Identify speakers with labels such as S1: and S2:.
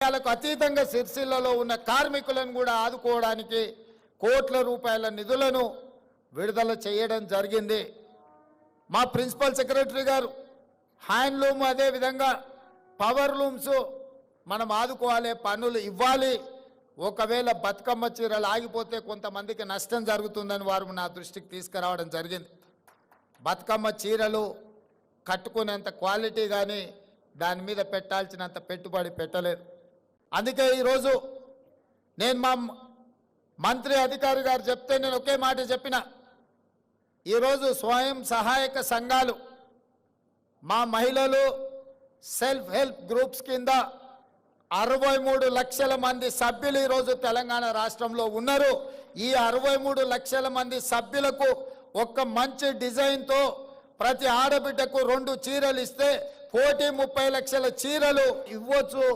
S1: రాజకీయాలకు అతీతంగా సిరిసిల్లలో ఉన్న కార్మికులను కూడా ఆదుకోవడానికి కోట్ల రూపాయల నిధులను విడుదల చేయడం జరిగింది. మా ప్రిన్సిపల్ సెక్రటరీ గారు హ్యాండ్లూమ్ అదే విధంగా పవర్ లూమ్స్ మనం ఆదుకోవాలి, పన్నులు ఇవ్వాలి. ఒకవేళ బతుకమ్మ చీరలు ఆగిపోతే కొంతమందికి నష్టం జరుగుతుందని వారు నా దృష్టికి తీసుకురావడం జరిగింది. బతుకమ్మ చీరలు కట్టుకునేంత క్వాలిటీ కానీ దాని మీద పెట్టాల్సినంత పెట్టుబడి పెట్టలేదు. అందుకే ఈరోజు నేను మా మంత్రి అధికారి గారు చెప్తే నేను ఒకే మాట చెప్పిన, ఈరోజు స్వయం సహాయక సంఘాలు మా మహిళలు సెల్ఫ్ హెల్ప్ గ్రూప్స్ కింద 63 లక్షల మంది సభ్యులు ఈరోజు తెలంగాణ రాష్ట్రంలో ఉన్నారు. ఈ 63 లక్షల మంది సభ్యులకు ఒక మంచి డిజైన్తో ప్రతి ఆడబిడ్డకు 2 చీరలు ఇస్తే 1,30,00,000 చీరలు ఇవ్వచ్చు.